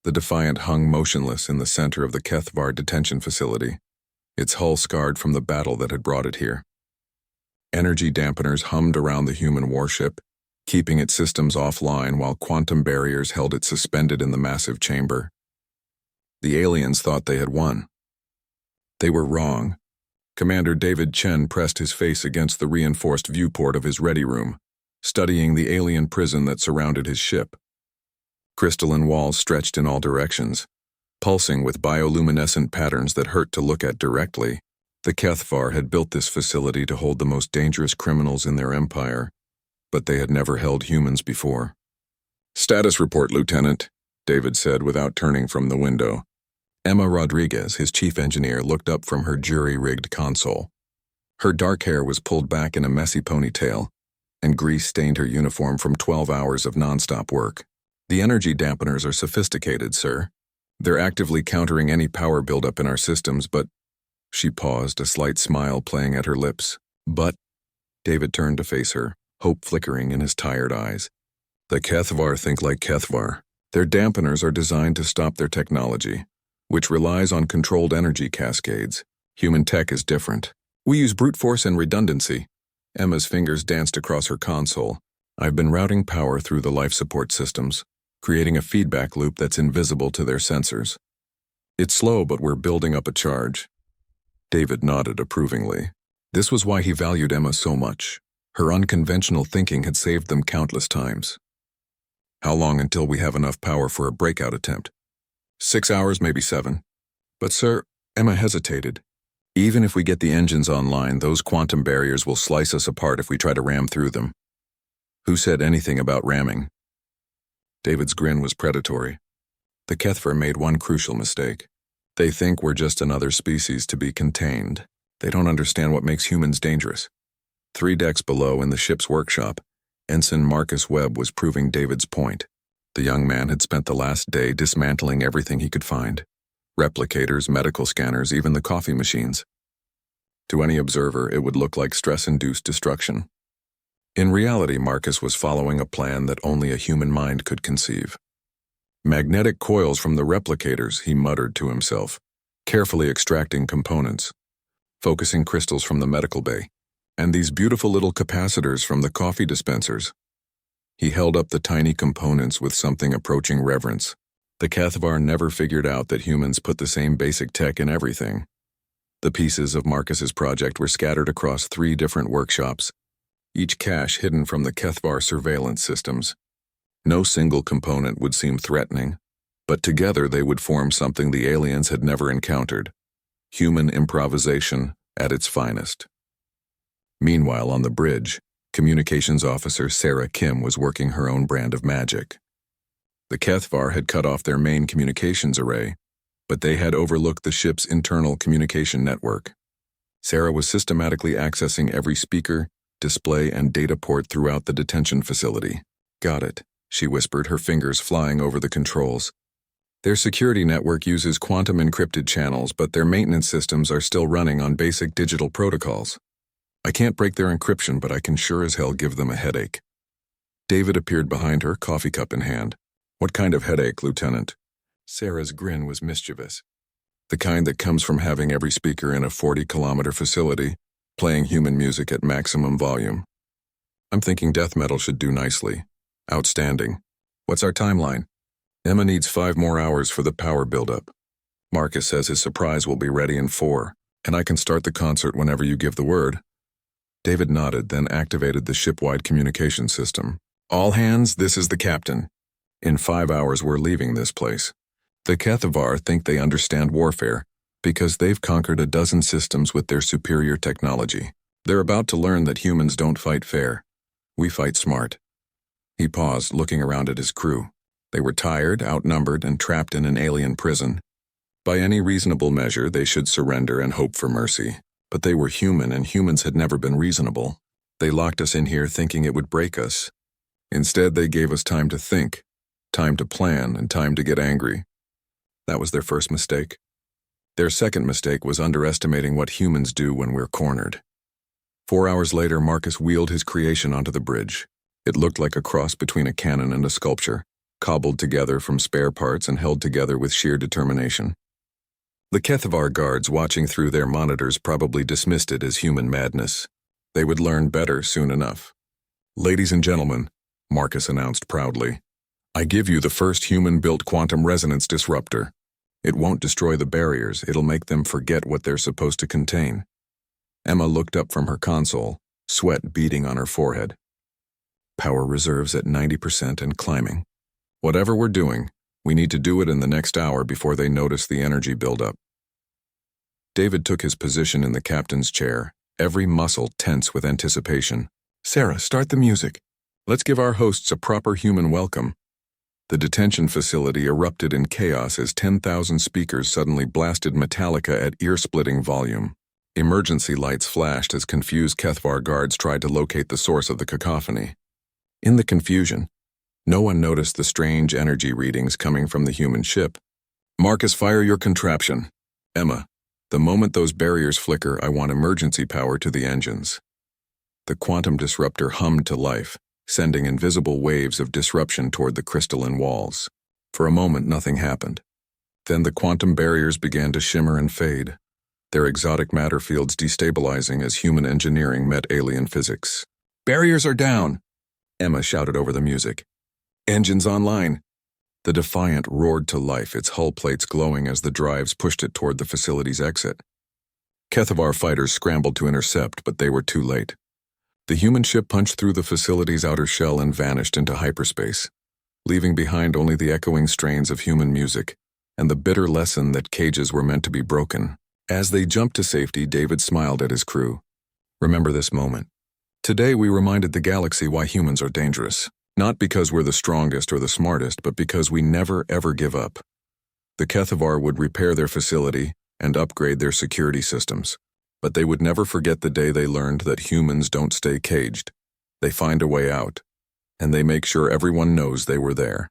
The Defiant hung motionless in the center of the Kethvar detention facility, its hull scarred from the battle that had brought it here. Energy dampeners hummed around the human warship, keeping its systems offline while quantum barriers held it suspended in the massive chamber. The aliens thought they had won. They were wrong. Commander David Chen pressed his face against the reinforced viewport of his ready room, studying the alien prison that surrounded his ship. Crystalline walls stretched in all directions, pulsing with bioluminescent patterns that hurt to look at directly. The Kethvar had built this facility to hold the most dangerous criminals in their empire, but they had never held humans before. "Status report, Lieutenant," David said without turning from the window. Emma Rodriguez, his chief engineer, looked up from her jury-rigged console. Her dark hair was pulled back in a messy ponytail, and grease stained her uniform from 12 hours of nonstop work. "The energy dampeners are sophisticated, sir. They're actively countering any power buildup in our systems, but—" She paused, a slight smile playing at her lips. "But—" David turned to face her, hope flickering in his tired eyes. "The Kethvar think like Kethvar. Their dampeners are designed to stop their technology, which relies on controlled energy cascades. Human tech is different. We use brute force and redundancy." Emma's fingers danced across her console. "I've been routing power through the life support systems, creating a feedback loop that's invisible to their sensors. It's slow, but we're building up a charge." David nodded approvingly. This was why he valued Emma so much. Her unconventional thinking had saved them countless times. "How long until we have enough power for a breakout attempt?" 6 hours, maybe 7. "But sir," Emma hesitated. "Even if we get the engines online, those quantum barriers will slice us apart if we try to ram through them." "Who said anything about ramming?" David's grin was predatory. "The Kethvar made one crucial mistake. They think we're just another species to be contained. They don't understand what makes humans dangerous." 3 decks below in the ship's workshop, Ensign Marcus Webb was proving David's point. The young man had spent the last day dismantling everything he could find. Replicators, medical scanners, even the coffee machines. To any observer, it would look like stress-induced destruction. In reality, Marcus was following a plan that only a human mind could conceive. "Magnetic coils from the replicators," he muttered to himself, carefully extracting components, focusing crystals from the medical bay, and these beautiful little capacitors from the coffee dispensers. He held up the tiny components with something approaching reverence. The Kethvar never figured out that humans put the same basic tech in everything. The pieces of Marcus's project were scattered across 3 different workshops, each cache hidden from the Kethvar surveillance systems. No single component would seem threatening, but together they would form something the aliens had never encountered: human improvisation at its finest. Meanwhile, on the bridge, Communications Officer Sarah Kim was working her own brand of magic. The Kethvar had cut off their main communications array, but they had overlooked the ship's internal communication network. Sarah was systematically accessing every speaker, display, and data port throughout the detention facility. "Got it," she whispered, her fingers flying over the controls. "Their security network uses quantum encrypted channels, but their maintenance systems are still running on basic digital protocols. I can't break their encryption, but I can sure as hell give them a headache." David appeared behind her, coffee cup in hand. "What kind of headache, Lieutenant?" Sarah's grin was mischievous. "The kind that comes from having every speaker in a 40-kilometer facility playing human music at maximum volume. I'm thinking death metal should do nicely." "Outstanding. What's our timeline?" "Emma needs 5 more hours for the power buildup. Marcus says his surprise will be ready in 4, and I can start the concert whenever you give the word." David nodded, then activated the ship-wide communication system. "All hands, this is the captain. In 5 hours we're leaving this place. The Kethvar think they understand warfare because they've conquered a dozen systems with their superior technology. They're about to learn that humans don't fight fair. We fight smart." He paused, looking around at his crew. They were tired, outnumbered, and trapped in an alien prison. By any reasonable measure, they should surrender and hope for mercy. But they were human, and humans had never been reasonable. They locked us in here thinking it would break us. Instead, they gave us time to think, time to plan, and time to get angry. That was their first mistake. Their second mistake was underestimating what humans do when we're cornered. 4 hours later, Marcus wheeled his creation onto the bridge. It looked like a cross between a cannon and a sculpture, cobbled together from spare parts and held together with sheer determination. The Kethavar guards watching through their monitors probably dismissed it as human madness. They would learn better soon enough. "Ladies and gentlemen," Marcus announced proudly, "I give you the first human-built quantum resonance disruptor. It won't destroy the barriers, it'll make them forget what they're supposed to contain." Emma looked up from her console, sweat beading on her forehead. "Power reserves at 90% and climbing. Whatever we're doing, we need to do it in the next hour before they notice the energy buildup." David took his position in the captain's chair, every muscle tense with anticipation. "Sarah, start the music. Let's give our hosts a proper human welcome." The detention facility erupted in chaos as 10,000 speakers suddenly blasted Metallica at ear-splitting volume. Emergency lights flashed as confused Kethavar guards tried to locate the source of the cacophony. In the confusion, no one noticed the strange energy readings coming from the human ship. "Marcus, fire your contraption. Emma, the moment those barriers flicker, I want emergency power to the engines." The quantum disruptor hummed to life, sending invisible waves of disruption toward the crystalline walls. For a moment, nothing happened. Then the quantum barriers began to shimmer and fade, their exotic matter fields destabilizing as human engineering met alien physics. "Barriers are down!" Emma shouted over the music. "Engines online!" The Defiant roared to life, its hull plates glowing as the drives pushed it toward the facility's exit. Kethavar fighters scrambled to intercept, but they were too late. The human ship punched through the facility's outer shell and vanished into hyperspace, leaving behind only the echoing strains of human music and the bitter lesson that cages were meant to be broken. As they jumped to safety, David smiled at his crew. "Remember this moment. Today we reminded the galaxy why humans are dangerous. Not because we're the strongest or the smartest, but because we never ever give up." The Kethavar would repair their facility and upgrade their security systems, but they would never forget the day they learned that humans don't stay caged. They find a way out, and they make sure everyone knows they were there.